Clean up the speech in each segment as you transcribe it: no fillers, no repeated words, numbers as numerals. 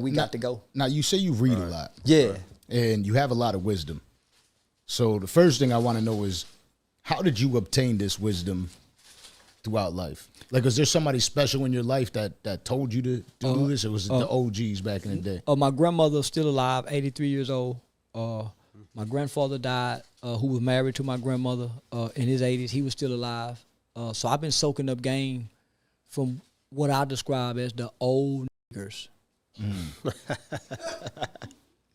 we got to go. Now, you say you read a lot. Yeah. And you have a lot of wisdom. So the first thing I want to know is, how did you obtain this wisdom throughout life? Like, is there somebody special in your life that told you to do this, or was it the OGs back in the day? My grandmother's still alive, 83 years old. My grandfather died, who was married to my grandmother in his 80s. He was still alive. So I've been soaking up game from what I describe as the old niggers.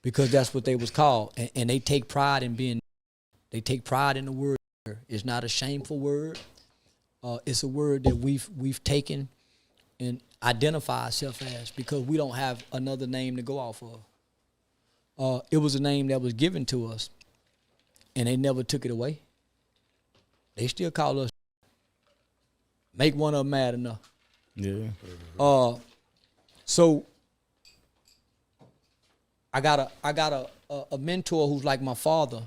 Because that's what they was called. And they take pride in being, they take pride in the word. It's not a shameful word. It's a word that we've taken and identify ourselves as, because we don't have another name to go off of. It was a name that was given to us, and they never took it away. They still call us. Make one of them mad enough. Yeah. So I got a mentor who's like my father,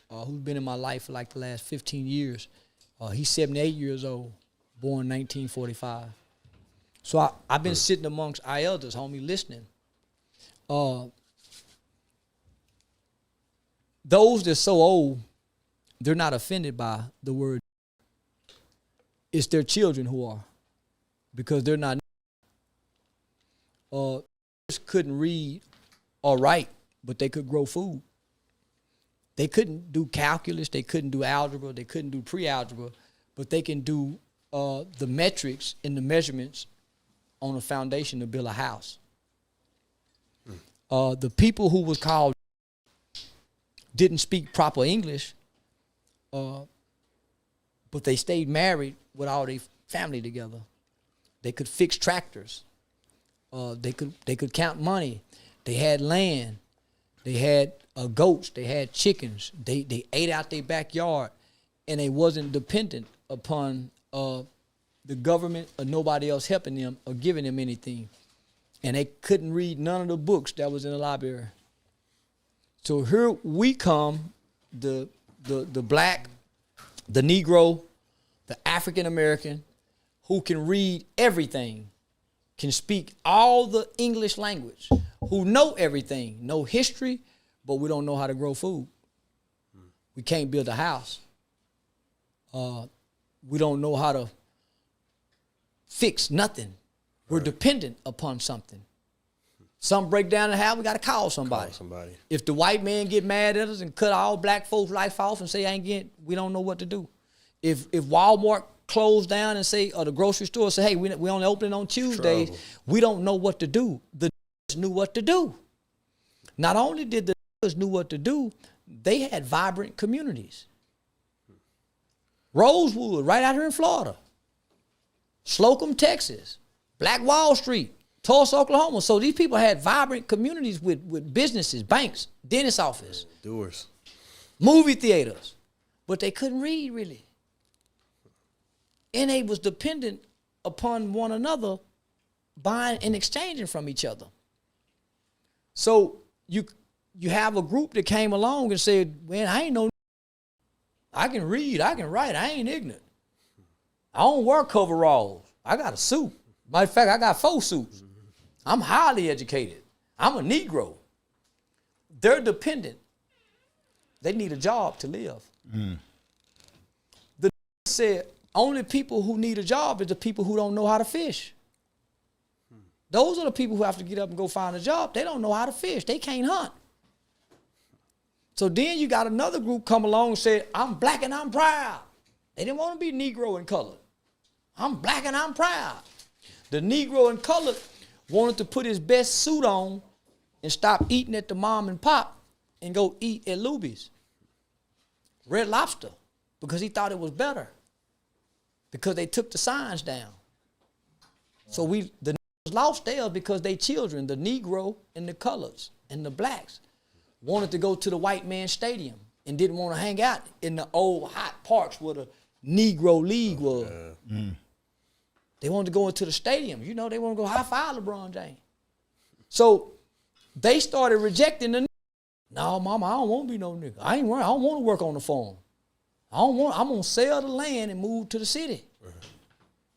who's been in my life for like the last 15 years. He's 78 years old, born 1945. So I've been sitting amongst our elders, homie, listening. Those that's so old, they're not offended by the word. It's their children who are, because they're not. Couldn't read or write, but they could grow food. They couldn't do calculus, they couldn't do algebra, they couldn't do pre-algebra, but they can do the metrics and the measurements on a foundation to build a house. The people who was called didn't speak proper English, but they stayed married with all their family together. They could fix tractors. They could count money. They had land. They had goats. They had chickens. They ate out their backyard, and they wasn't dependent upon the government or nobody else helping them or giving them anything. And they couldn't read none of the books that was in the library. So here we come, the black, the Negro, the African American, who can read everything, can speak all the English language, who know everything, know history, but we don't know how to grow food. We can't build a house. We don't know how to fix nothing. We're dependent upon something. Something break down in the house, we got to call somebody. If the white man get mad at us and cut all black folks' life off and say, we don't know what to do. If Walmart closed down and say, or the grocery store say, hey, we only open on Tuesdays, we don't know what to do. The knew what to do. Not only did the knew what to do, they had vibrant communities. Rosewood, right out here in Florida. Slocum, Texas. Black Wall Street. Tulsa, Oklahoma. So these people had vibrant communities with businesses, banks, dentist office. Doers. Movie theaters. But they couldn't read, really. And they was dependent upon one another, buying and exchanging from each other. So you have a group that came along and said, man, I ain't no, I can read, I can write, I ain't ignorant. I don't wear coveralls. I got a suit. Matter of fact, I got 4 suits. I'm highly educated. I'm a Negro. They're dependent. They need a job to live. The said, only people who need a job is the people who don't know how to fish. Those are the people who have to get up and go find a job. They don't know how to fish. They can't hunt. So then you got another group come along and say, I'm black and I'm proud. They didn't want to be Negro and colored. I'm black and I'm proud. The Negro and colored wanted to put his best suit on and stop eating at the mom and pop and go eat at Luby's. Red Lobster, because he thought it was better. Because they took the signs down. So the Negroes lost theirs because they children, the Negro and the coloreds and the blacks, wanted to go to the white man's stadium and didn't want to hang out in the old hot parks where the Negro League was. They wanted to go into the stadium. You know, they want to go high-five LeBron James. So they started rejecting the nigga. No, mama, I don't want to be no nigga. I don't want to work on the farm. I'm going to sell the land and move to the city.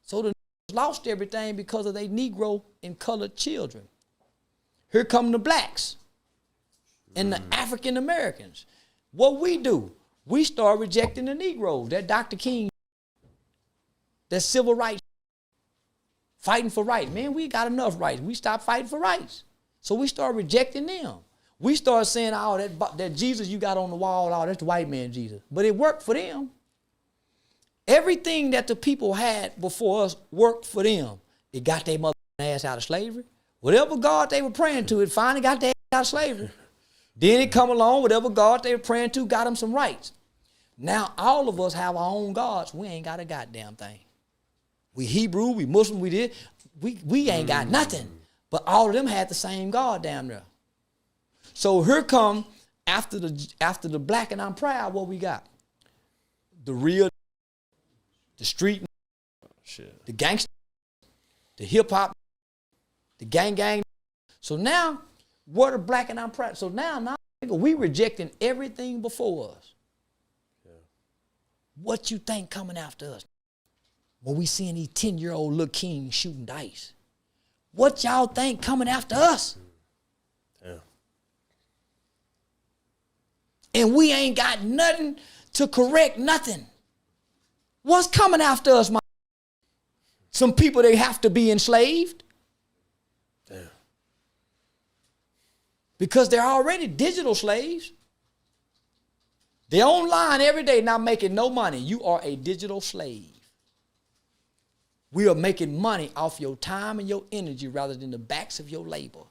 So the niggas lost everything because of their Negro and colored children. Here come the blacks and the African Americans. What we do, we start rejecting the Negroes. That Dr. King, that civil rights, fighting for rights. Man, we got enough rights. We stopped fighting for rights. So we start rejecting them. We start saying, oh, that Jesus you got on the wall, oh, that's the white man Jesus. But it worked for them. Everything that the people had before us worked for them. It got their mother ass out of slavery. Whatever God they were praying to, it finally got their ass out of slavery. Then it come along, whatever God they were praying to got them some rights. Now all of us have our own gods. We ain't got a goddamn thing. We Hebrew, we Muslim, we did. We ain't got nothing. But all of them had the same God down there. So here come, after the black and I'm proud, what we got? The real, the street, the gangster, the hip hop, the gang. So now, what are black and I'm proud? So now we rejecting everything before us. Yeah. What you think coming after us? When we seeing these 10-year-old little kings shooting dice. What y'all think coming after us? Yeah. And we ain't got nothing to correct nothing. What's coming after us, my? Some people, they have to be enslaved. Damn. Because they're already digital slaves. They're online every day not making no money. You are a digital slave. We are making money off your time and your energy rather than the backs of your labor.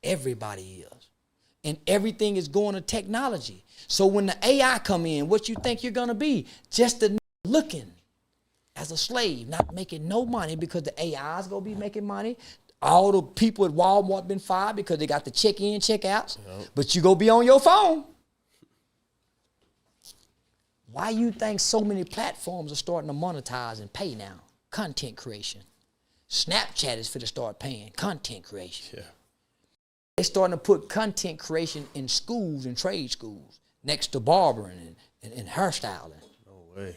Everybody is. And everything is going to technology. So when the AI come in, what you think you're going to be? Just a looking as a slave, not making no money because the AI is going to be making money. All the people at Walmart been fired because they got the check-in, check-outs. Yep. But you go be on your phone. Why you think so many platforms are starting to monetize and pay now? Content creation. Snapchat is for to start paying content creation. Yeah. They're starting to put content creation in schools and trade schools next to barbering and hairstyling. No way.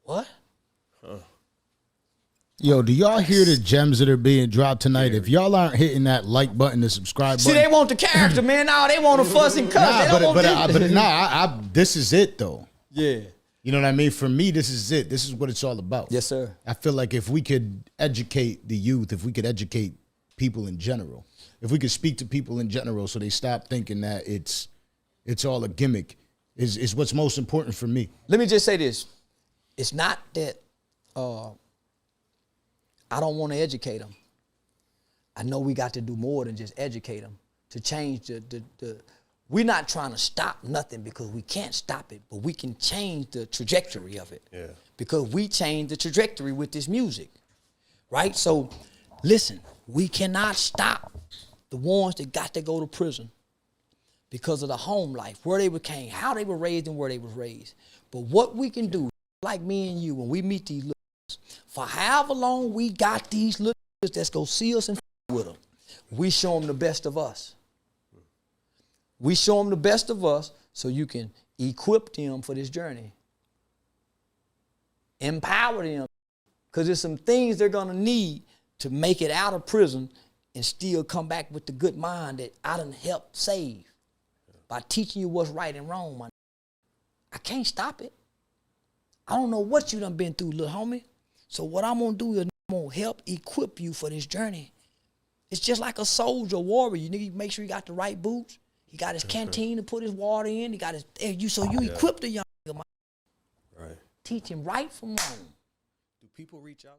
What? Huh. Yo, do y'all hear the gems that are being dropped tonight? If y'all aren't hitting that like button, the subscribe button. See, they want the character, man. No, they want to fuss and cuss. This is it, though. Yeah. You know what I mean? For me, this is it. This is what it's all about. Yes, sir. I feel like if we could educate the youth, if we could educate people in general, if we could speak to people in general so they stop thinking that it's all a gimmick, is what's most important for me. Let me just say this. It's not that I don't want to educate them. I know we got to do more than just educate them to change the we're not trying to stop nothing because we can't stop it, but we can change the trajectory of it. Yeah. Because we changed the trajectory with this music, right? So listen, we cannot stop the ones that got to go to prison because of the home life, where they came, how they were raised and where they was raised. But what we can do, like me and you, when we meet these little for however long we got these little that's going to see us and with them, we show them the best of us. We show them the best of us so you can equip them for this journey. Empower them. Because there's some things they're going to need to make it out of prison and still come back with the good mind that I done helped save. By teaching you what's right and wrong, man. I can't stop it. I don't know what you done been through, little homie. So what I'm going to do is I'm going to help equip you for this journey. It's just like a soldier, warrior. You need to make sure you got the right boots. He got his canteen to put his water in. He got his, equip the young nigga, man. Right. Teach him right from wrong. Do people reach out?